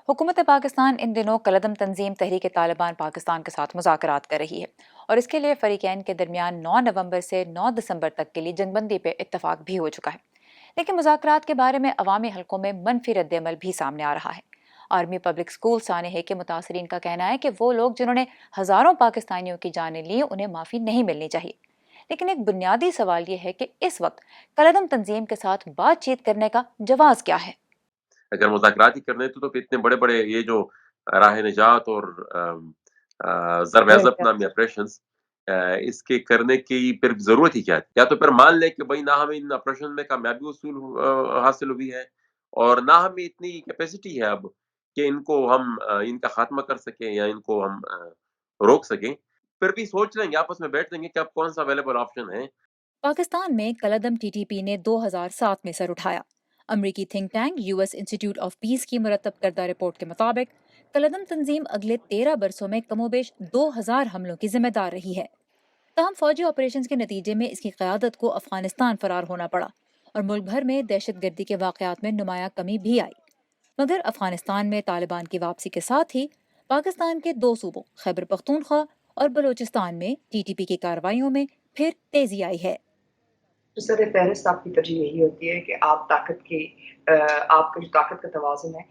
हुकूमत पाकिस्तान इन दिनों कलदम तंजीम तहरीक तालिबान पाकिस्तान के साथ मुज़ाकरात कर रही है और इसके लिए फ़रीक़ैन के दरमियान 9 नवंबर से 9 दिसंबर तक के लिए जंगबंदी पे इत्तफाक भी हो चुका है। लेकिन मुज़ाकरात के बारे में अवामी हलकों में मनफी रद्द-ए-अमल भी सामने आ रहा है। आर्मी पब्लिक स्कूल सानेह के मुतासरीन का कहना है कि वो लोग जिन्होंने हज़ारों पाकिस्तानियों की जानें ली उन्हें माफ़ी नहीं मिलनी चाहिए। लेकिन एक बुनियादी सवाल ये है कि इस वक्त कलदम तंजीम के साथ बातचीत करने का जवाज़ क्या है। अगर मुज़ाकरात ही करने थे तो फिर इतने बड़े-बड़े ये जो राह निजात और ज़रब अज़ब नामी ऑपरेशंस इसके करने की फिर ज़रूरत ही क्या थी? या तो फिर मान लें कि भई ना हमें इन ऑपरेशन में कामयाबी हासिल हुई है और ना हमें इतनी कैपेसिटी है अब कि इनको हम इनका खात्मा कर सकें या इनको हम रोक सकें। फिर भी सोच लेंगे, आपस में बैठ लेंगे कि अब कौन-सा अवेलेबल ऑप्शन है। पाकिस्तान में कलदम टीटीपी ने 2007 में सर उठाया। अमरीकी think tank US institute of peace की मुरतब करदा रिपोर्ट के मुताबिक कलदम तंजीम अगले 13 बरसों में कमोबेश 2000 हमलों की जिम्मेदार रही है। तहम फौजी ऑपरेशन के नतीजे में इसकी क़यादत को अफगानिस्तान फरार होना पड़ा और मुल्क भर में दहशत गर्दी के वाक़यात में नुमाया कमी भी आई। मगर अफगानिस्तान में तालिबान की वापसी के साथ ही पाकिस्तान के दो सूबों खैबर पख्तूनख्वा और बलूचिस्तान में टीटीपी की कार्रवाइयों में फिर तेजी आई है। तो सर फ़हरिस्त आपकी तरजीह यही होती है कि आप आपका जो ताकत का तवाज़ुन है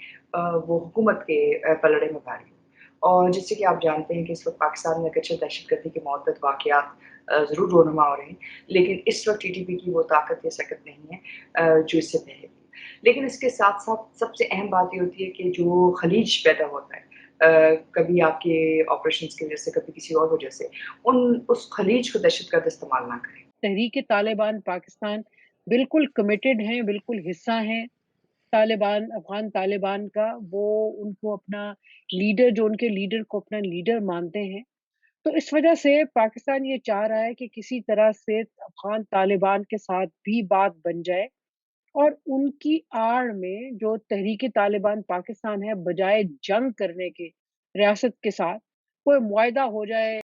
वो हुकूमत के पलड़े में भारी हो। और जैसे कि आप जानते हैं कि इस वक़्त पाकिस्तान में अगरचे दहशतगर्दी के मुअद्दद वाक़यात ज़रूर रोनुमा हो रहे हैं, लेकिन इस वक़्त टीटीपी की वो ताकत या सकत नहीं है जो इससे पहले थी। लेकिन इसके साथ-साथ सबसे अहम बात ये होती है कि जो खलीज पैदा होता है कभी आपके ऑपरेशंस की वज़ह से, कभी किसी और वज़ह से, उस खलीज को दहशतगर्द इस्तेमाल ना करें। तहरीक तालिबान पाकिस्तान बिल्कुल कमिटेड हैं, बिल्कुल हिस्सा हैं तालिबान अफ़गान तालिबान का। वो उनको अपना लीडर जो उनके लीडर को अपना लीडर मानते हैं। तो इस वजह से पाकिस्तान ये चाह रहा है कि किसी तरह से अफ़गान तालिबान के साथ भी बात बन जाए और उनकी आड़ में जो तहरीक तालिबान पाकिस्तान है, बजाय जंग करने के रियासत के साथ कोई मुआहिदा हो जाए।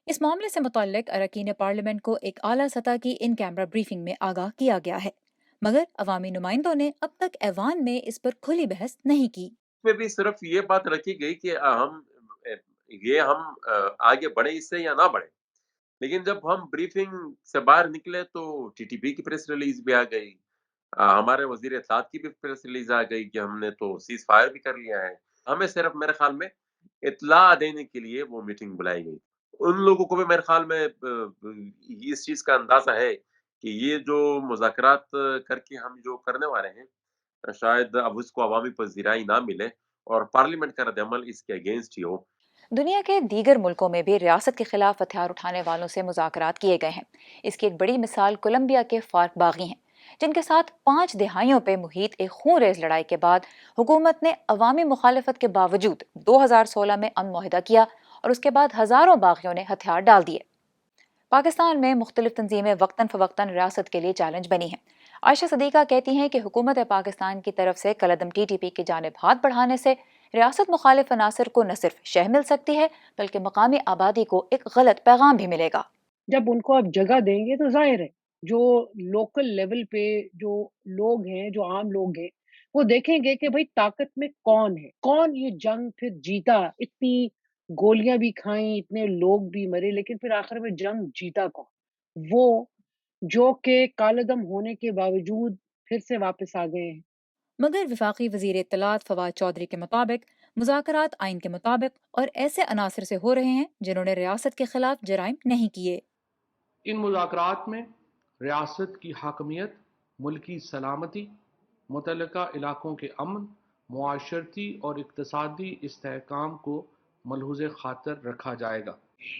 इस मामले से मुतल्लिक अरकान पार्लियामेंट को एक आला सतह की इन कैमरा ब्रीफिंग में आगाह किया गया है, मगर अवामी नुमाइंदों ने अब तक ऐवान में इस पर खुली बहस नहीं की। में भी सिर्फ ये बात रखी गई कि अ, हम आगे बढ़े इससे या ना बढ़े। लेकिन जब हम ब्रीफिंग से बाहर निकले तो टीटीपी की प्रेस रिलीज़ भी आ गई। हमारे वज़ीर इत्तलात की भी प्रेस रिलीज़ आ गई कि हमने तो सीज़ फायर भी कर लिया है। हमें सिर्फ मेरे ख़्याल में इत्तला देने के लिए वो मीटिंग बुलाई गई। उन लोगों को भी मेरे ख़्याल में इस चीज़ का अंदाज़ा है कि ये जो मुज़ाकरात करके हम जो करने वाले हैं, शायद अब उसको अवामी पज़ीराई ना मिले और पार्लियामेंट का रद्द-ए-अमल इसके अगेंस्ट ही हो। दुनिया के दीगर मुल्कों में भी रियासत के खिलाफ हथियार उठाने वालों से मुज़ाकरात किए गए हैं। इसकी एक बड़ी मिसाल कोलंबिया के फार्क बागी हैं, जिनके साथ 5 दिहाइयों पे मुहित एक खून रेज लड़ाई के बाद हुकूमत ने अवामी मुखालफत के बावजूद 2016 में अमन मुआहिदा किया और उसके बाद हजारों बागियों ने हथियार डाल दिए। पाकिस्तान में मुख्तलिफ तंजीमें वक्तन फ़वक्तन रियासत के लिए चैलेंज बनी हैं। आयशा सदीका कहती हैं कि हुकूमत पाकिस्तान की तरफ से कलदम टीटीपी की जानिब हाथ बढ़ाने से रियासत मुखालिफ अनासर को न सिर्फ शह मिल सकती है बल्कि मकामी आबादी को एक गलत पैगाम भी मिलेगा। जब उनको आप जगह देंगे तो ज़ाहिर है, जो लोकल लेवल पे जो लोग हैं, जो आम लोग हैं, वो देखेंगे कि भई ताकत में कौन है? कौन ये जंग फिर जीता? इतनी गोलियाँ भी खाई, इतने लोग भी मरे, लेकिन फिर आखिर में जंग जीता कौन? वो जो कि कालेदम होने के बावजूद फिर से वापस आ गए हैं। मगर विफाकी वजीर इत्तलात फवाद चौधरी के मुताबिक मुज़ाकरात आइन के मुताबिक और ऐसे अनासर से हो रहे हैं जिन्होंने रियासत के खिलाफ जराइम नहीं किए। इन मुज़ाकरात में रियासत की हाकमियत, मुल्की सलामती, मुतल्लका इलाकों के अमन, मुआशरती और इक़्तिसादी इस्तेहकाम को मलहूज़ ख़ातर रखा जाएगा।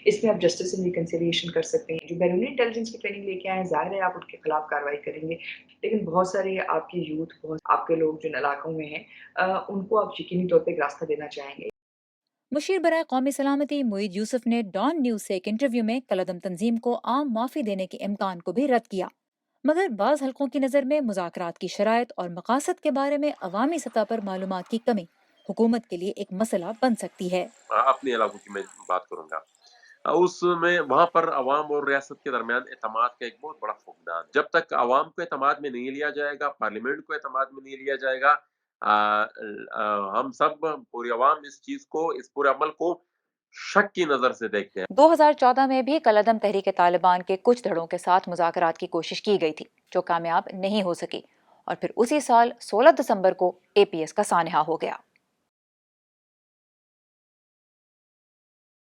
इसमें आप जस्टिस एंड रिकंसिलिएशन कर सकते हैं। जो बैरूनी इंटेलिजेंस की ट्रेनिंग लेके आए हैं, ज़ाहिर है आप उनके खिलाफ कार्रवाई करेंगे। लेकिन बहुत सारे आपके यूथ, बहुत आपके लोग जिन इलाकों में हैं उनको आप यकीनी तौर पे एक रास्ता देना चाहेंगे। मुशीर बराए कौमी सलामती मुईद यूसुफ ने डॉन न्यूज से एक इंटरव्यू में कलदम तंजीम को आम माफी देने के इम्कान को भी रद्द किया। मगर बाज हलकों की नज़र में मुज़ाकरात की शराइत और मकासद के बारे में अवामी सतह पर मालूमात की कमी हुकूमत के लिए एक मसला बन सकती है। अपने इलाकों की मैं बात करूँगा। उसमें वहाँ पर अवाम और रियासत के दरमियान एतमाद का एक बहुत बड़ा फुकदान। जब तक अवाम को एतमाद में नहीं लिया जाएगा, पार्लियामेंट को एतमाद में नहीं लिया जाएगा, हम सब पूरी अवाम इस चीज को, इस पूरे अमल को शक की नजर से देखते हैं। 2014 में भी कलअदम तहरीक तालिबान के कुछ धड़ों के साथ मुज़ाकरात की कोशिश की गई थी, जो कामयाब नहीं हो सकी, और फिर उसी साल 16 दिसंबर को APS का सानहा हो गया।